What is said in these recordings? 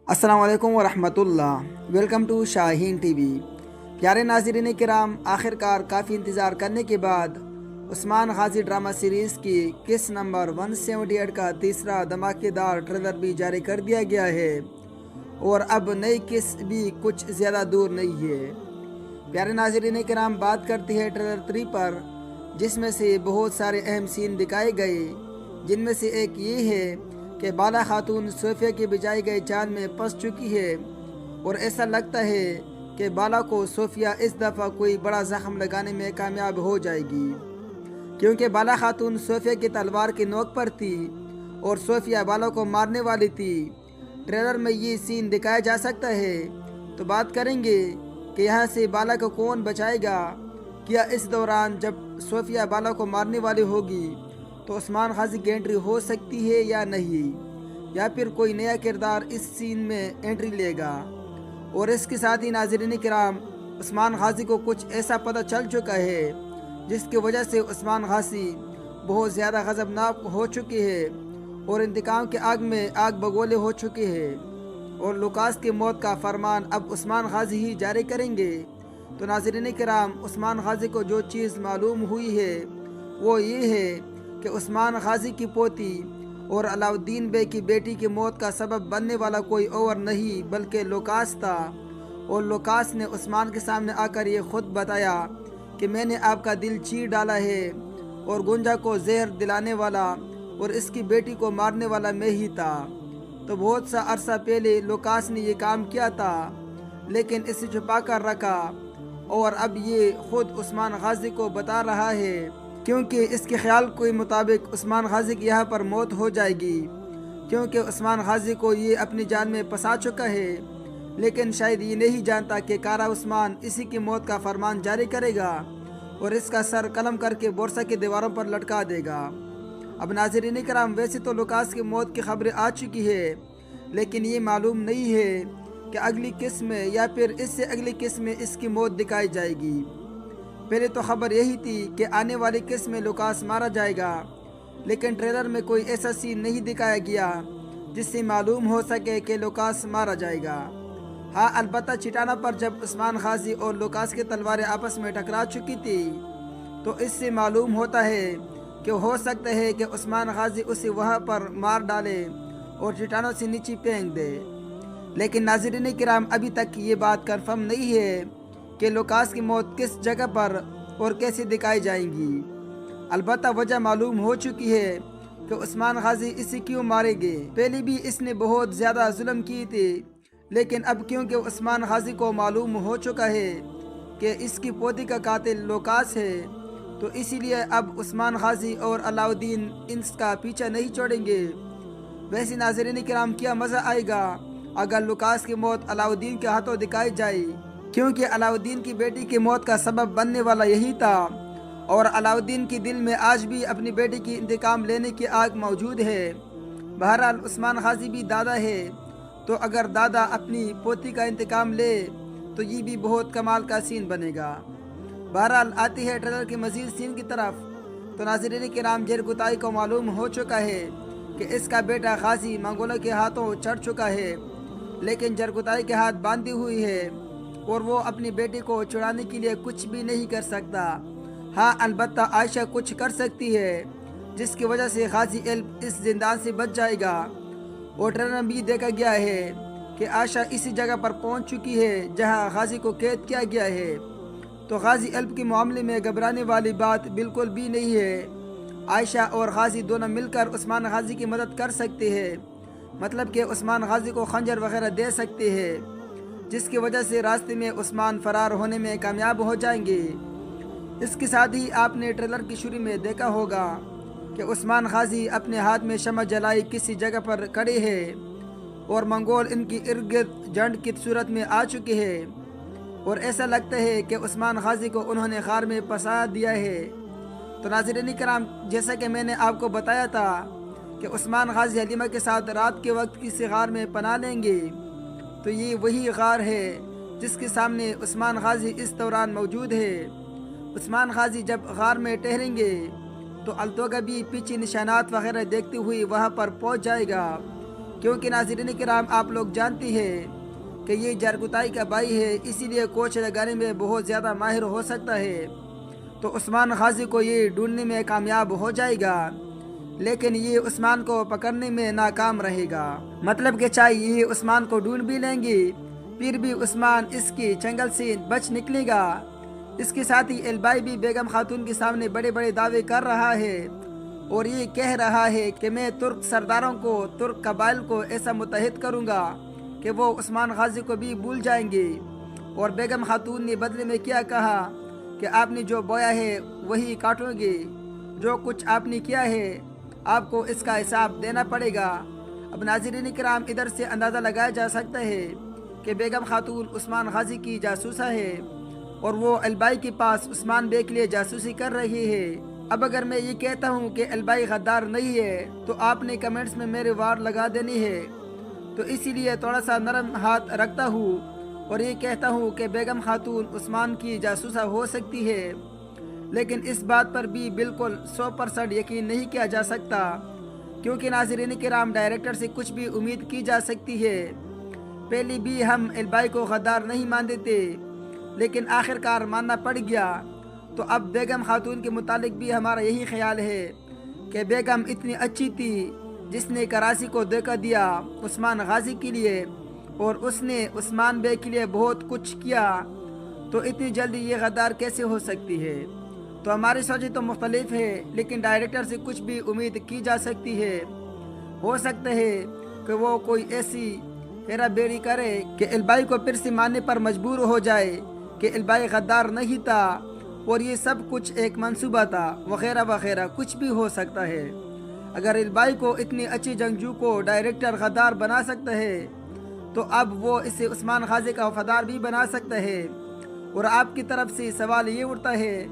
السلام علیکم ورحمۃ اللہ۔ Welcome to Shaheen TV. پیارے ناظرین کرام، آخر کار کافی انتظار کرنے کے بعد عثمان غازی ڈرامہ سیریز کی قسط نمبر 178 کا تیسرا دھماکے دار ٹریلر بھی جاری کر دیا گیا ہے، اور اب نئی قسط بھی کچھ زیادہ دور نہیں ہے۔ پیارے ناظرین کرام، بات کرتی ہے ٹریلر 3 پر، جس میں سے بہت سارے اہم سین دکھائے گئے، جن میں سے ایک یہ ہے کہ بالا خاتون صوفیہ کے بجائے گئے چاند میں پھنس چکی ہے، اور ایسا لگتا ہے کہ بالا کو صوفیہ اس دفعہ کوئی بڑا زخم لگانے میں کامیاب ہو جائے گی، کیونکہ بالا خاتون صوفیہ کی تلوار کی نوک پر تھی اور صوفیہ بالا کو مارنے والی تھی۔ ٹریلر میں یہ سین دکھایا جا سکتا ہے، تو بات کریں گے کہ یہاں سے بالا کو کون بچائے گا۔ کیا اس دوران جب صوفیہ بالا کو مارنے والی ہوگی تو عثمان غازی کی انٹری ہو سکتی ہے یا نہیں، یا پھر کوئی نیا کردار اس سین میں انٹری لے گا؟ اور اس کے ساتھ ہی ناظرین کرام، عثمان غازی کو کچھ ایسا پتہ چل چکا ہے جس کی وجہ سے عثمان غازی بہت زیادہ غضبناک ہو چکے ہے اور انتقام کے آگ میں آگ بگولے ہو چکے ہیں، اور لوکاس کی موت کا فرمان اب عثمان غازی ہی جاری کریں گے۔ تو ناظرین کرام، عثمان غازی کو جو چیز معلوم ہوئی ہے وہ یہ ہے کہ عثمان غازی کی پوتی اور علاؤالدین بے کی بیٹی کی موت کا سبب بننے والا کوئی اور نہیں بلکہ لوکاس تھا، اور لوکاس نے عثمان کے سامنے آ کر یہ خود بتایا کہ میں نے آپ کا دل چیر ڈالا ہے، اور گنجا کو زہر دلانے والا اور اس کی بیٹی کو مارنے والا میں ہی تھا۔ تو بہت سا عرصہ پہلے لوکاس نے یہ کام کیا تھا، لیکن اسے چھپا کر رکھا، اور اب یہ خود عثمان غازی کو بتا رہا ہے، کیونکہ اس کے خیال کے مطابق عثمان غازی کی یہاں پر موت ہو جائے گی، کیونکہ عثمان غازی کو یہ اپنی جان میں پھنسا چکا ہے، لیکن شاید یہ نہیں جانتا کہ کارا عثمان اسی کی موت کا فرمان جاری کرے گا اور اس کا سر قلم کر کے بورصہ کی دیواروں پر لٹکا دے گا۔ اب ناظرین کرام، ویسے تو لوکاس کی موت کی خبریں آ چکی ہے، لیکن یہ معلوم نہیں ہے کہ اگلی قسط میں یا پھر اس سے اگلی قسط میں اس کی موت دکھائی جائے گی۔ پہلے تو خبر یہی تھی کہ آنے والی قسط میں لوکاس مارا جائے گا، لیکن ٹریلر میں کوئی ایسا سین نہیں دکھایا گیا جس سے معلوم ہو سکے کہ لوکاس مارا جائے گا۔ ہاں، البتہ چٹانا پر جب عثمان غازی اور لوکاس کی تلواریں آپس میں ٹکرا چکی تھی، تو اس سے معلوم ہوتا ہے کہ ہو سکتا ہے کہ عثمان غازی اسے وہاں پر مار ڈالے اور چٹانوں سے نیچے پھینک دے، لیکن ناظرین کرام، ابھی تک یہ بات کنفرم نہیں ہے کہ لوکاس کی موت کس جگہ پر اور کیسے دکھائی جائیں گی۔ البتہ وجہ معلوم ہو چکی ہے کہ عثمان غازی اسے کیوں مارے گے۔ پہلے بھی اس نے بہت زیادہ ظلم کیے تھے، لیکن اب کیونکہ عثمان غازی کو معلوم ہو چکا ہے کہ اس کی پوتی کا قاتل لوکاس ہے، تو اسی لیے اب عثمان غازی اور علاؤالدین اس کا پیچھا نہیں چھوڑیں گے۔ ویسے ناظرین کرام، کیا مزہ آئے گا اگر لوکاس کی موت علاؤالدین کے ہاتھوں دکھائی جائے، کیونکہ علاؤالدین کی بیٹی کی موت کا سبب بننے والا یہی تھا، اور علاؤالدین کے دل میں آج بھی اپنی بیٹی کی انتقام لینے کی آگ موجود ہے۔ بہرحال عثمان غازی بھی دادا ہے، تو اگر دادا اپنی پوتی کا انتقام لے تو یہ بھی بہت کمال کا سین بنے گا۔ بہرحال آتی ہے ٹریلر کے مزید سین کی طرف۔ تو ناظرین کرام، جرگتائی کو معلوم ہو چکا ہے کہ اس کا بیٹا غازی منگولوں کے ہاتھوں چڑھ چکا ہے، لیکن جرگتائی کے ہاتھ باندھی ہوئی ہے اور وہ اپنی بیٹی کو چھڑانے کے لیے کچھ بھی نہیں کر سکتا۔ ہاں، البتہ عائشہ کچھ کر سکتی ہے، جس کی وجہ سے غازی علم اس زندان سے بچ جائے گا، اور ٹریلر بھی دیکھا گیا ہے کہ عائشہ اسی جگہ پر پہنچ چکی ہے جہاں غازی کو قید کیا گیا ہے۔ تو غازی علم کے معاملے میں گھبرانے والی بات بالکل بھی نہیں ہے۔ عائشہ اور غازی دونوں مل کر عثمان غازی کی مدد کر سکتے ہیں، مطلب کہ عثمان غازی کو خنجر وغیرہ دے سکتے ہیں، جس کی وجہ سے راستے میں عثمان فرار ہونے میں کامیاب ہو جائیں گے۔ اس کے ساتھ ہی آپ نے ٹریلر کی شروع میں دیکھا ہوگا کہ عثمان غازی اپنے ہاتھ میں شمع جلائی کسی جگہ پر کھڑے ہیں، اور منگول ان کی ارد گرد جھنڈ کی صورت میں آ چکے ہیں، اور ایسا لگتا ہے کہ عثمان غازی کو انہوں نے غار میں پھنسا دیا ہے۔ تو ناظرین کرام، جیسا کہ میں نے آپ کو بتایا تھا کہ عثمان غازی حلیمہ کے ساتھ رات کے وقت کسی غار میں پناہ لیں گے، تو یہ وہی غار ہے جس کے سامنے عثمان غازی اس دوران موجود ہے۔ عثمان غازی جب غار میں ٹھہریں گے تو التوگا بھی پیچھے نشانات وغیرہ دیکھتے ہوئے وہاں پر پہنچ جائے گا، کیونکہ ناظرین کرام آپ لوگ جانتے ہیں کہ یہ جرگتائی کا بھائی ہے، اسی لیے کوچ لگانے میں بہت زیادہ ماہر ہو سکتا ہے، تو عثمان غازی کو یہ ڈھونڈنے میں کامیاب ہو جائے گا، لیکن یہ عثمان کو پکڑنے میں ناکام رہے گا۔ مطلب کہ چاہے یہ عثمان کو ڈھونڈ بھی لیں گے، پھر بھی عثمان اس کی چنگل سے بچ نکلے گا۔ اس کے ساتھ ہی البائی بھی بیگم خاتون کے سامنے بڑے بڑے دعوے کر رہا ہے اور یہ کہہ رہا ہے کہ میں ترک سرداروں کو، ترک قبائل کو ایسا متحد کروں گا کہ وہ عثمان غازی کو بھی بھول جائیں گے۔ اور بیگم خاتون نے بدلے میں کیا کہا کہ آپ نے جو بویا ہے وہی کاٹو گے، جو کچھ آپ نے کیا ہے آپ کو اس کا حساب دینا پڑے گا۔ اب ناظرین کرام ادھر سے اندازہ لگایا جا سکتا ہے کہ بیگم خاتون عثمان غازی کی جاسوسہ ہے اور وہ البائی کے پاس عثمان بے کے لیے جاسوسی کر رہی ہے۔ اب اگر میں یہ کہتا ہوں کہ البائی غدار نہیں ہے تو آپ نے کمنٹس میں میرے وار لگا دینی ہے، تو اسی لیے تھوڑا سا نرم ہاتھ رکھتا ہوں اور یہ کہتا ہوں کہ بیگم خاتون عثمان کی جاسوسہ ہو سکتی ہے، لیکن اس بات پر بھی بالکل 100% یقین نہیں کیا جا سکتا، کیونکہ ناظرین کرام ڈائریکٹر سے کچھ بھی امید کی جا سکتی ہے۔ پہلے بھی ہم البائی کو غدار نہیں مانتے تھے، لیکن آخرکار ماننا پڑ گیا، تو اب بیگم خاتون کے متعلق بھی ہمارا یہی خیال ہے کہ بیگم اتنی اچھی تھی جس نے کراچی کو دھوکہ دیا عثمان غازی کے لیے، اور اس نے عثمان بے کے لیے بہت کچھ کیا، تو اتنی جلدی یہ غدار کیسے ہو سکتی ہے؟ تو ہماری سوچ تو مختلف ہے، لیکن ڈائریکٹر سے کچھ بھی امید کی جا سکتی ہے۔ ہو سکتا ہے کہ وہ کوئی ایسی ہیرا بیری کرے کہ البائی کو پھر سے ماننے پر مجبور ہو جائے کہ البائی غدار نہیں تھا اور یہ سب کچھ ایک منصوبہ تھا، وغیرہ وغیرہ، کچھ بھی ہو سکتا ہے۔ اگر البائی کو اتنی اچھی جنگجو کو ڈائریکٹر غدار بنا سکتا ہے تو اب وہ اسے عثمان غازی کا وفادار بھی بنا سکتا ہے۔ اور آپ کی طرف سے سوال یہ اٹھتا ہے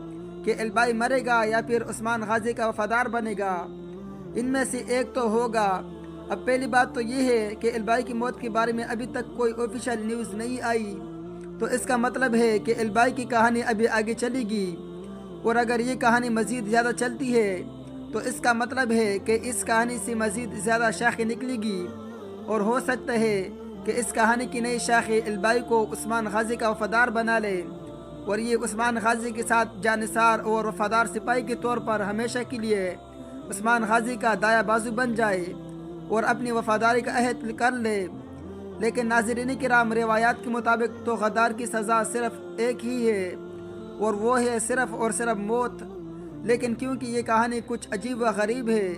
کہ البائی مرے گا یا پھر عثمان غازی کا وفادار بنے گا؟ ان میں سے ایک تو ہوگا۔ اب پہلی بات تو یہ ہے کہ البائی کی موت کے بارے میں ابھی تک کوئی آفیشیل نیوز نہیں آئی، تو اس کا مطلب ہے کہ البائی کی کہانی ابھی آگے چلے گی، اور اگر یہ کہانی مزید زیادہ چلتی ہے تو اس کا مطلب ہے کہ اس کہانی سے مزید زیادہ شاخیں نکلے گی، اور ہو سکتا ہے کہ اس کہانی کی نئی شاخیں البائی کو عثمان غازی کا وفادار بنا لے، اور یہ عثمان غازی کے ساتھ جانثار اور وفادار سپاہی کے طور پر ہمیشہ کے لیے عثمان غازی کا دایاں بازو بن جائے اور اپنی وفاداری کا عہد کر لے۔ لیکن ناظرین کرام، روایات کے مطابق تو غدار کی سزا صرف ایک ہی ہے، اور وہ ہے صرف اور صرف موت۔ لیکن کیونکہ یہ کہانی کچھ عجیب و غریب ہے،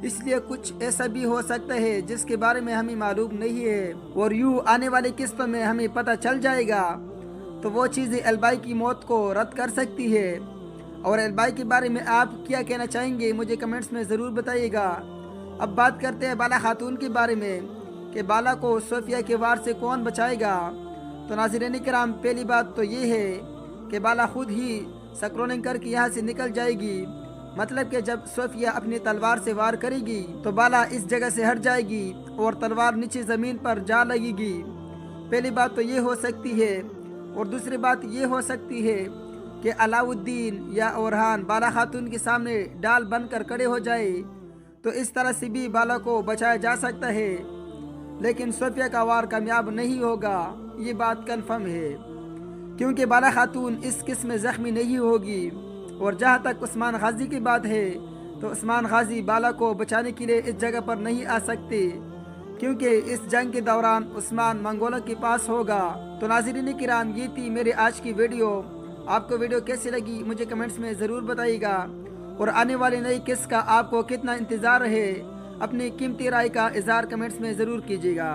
اس لیے کچھ ایسا بھی ہو سکتا ہے جس کے بارے میں ہمیں معلوم نہیں ہے، اور یوں آنے والی قسط میں ہمیں پتہ چل جائے گا، تو وہ چیزیں البائی کی موت کو رد کر سکتی ہے۔ اور البائی کے بارے میں آپ کیا کہنا چاہیں گے مجھے کمنٹس میں ضرور بتائیے گا۔ اب بات کرتے ہیں بالا خاتون کے بارے میں کہ بالا کو صوفیہ کے وار سے کون بچائے گا۔ تو ناظرین کرام، پہلی بات تو یہ ہے کہ بالا خود ہی سکرولنگ کر کے یہاں سے نکل جائے گی، مطلب کہ جب صوفیہ اپنی تلوار سے وار کرے گی تو بالا اس جگہ سے ہٹ جائے گی اور تلوار نیچے زمین پر جا لگے گی۔ پہلی بات تو یہ ہو سکتی ہے، اور دوسری بات یہ ہو سکتی ہے کہ علاؤ الدین یا اورہان بالا خاتون کے سامنے ڈال بن کر کھڑے ہو جائے، تو اس طرح سے بھی بالا کو بچایا جا سکتا ہے، لیکن صوفیہ کا وار کامیاب نہیں ہوگا، یہ بات کنفرم ہے، کیونکہ بالا خاتون اس قسم میں زخمی نہیں ہوگی۔ اور جہاں تک عثمان غازی کی بات ہے تو عثمان غازی بالا کو بچانے کے لیے اس جگہ پر نہیں آ سکتے، کیونکہ اس جنگ کے دوران عثمان منگولوں کے پاس ہوگا۔ تو ناظرین کرام، یہ تھی میری آج کی ویڈیو۔ آپ کو ویڈیو کیسی لگی مجھے کمنٹس میں ضرور بتائیے گا، اور آنے والی نئی قسط کا آپ کو کتنا انتظار ہے اپنی قیمتی رائے کا اظہار کمنٹس میں ضرور کیجیے گا۔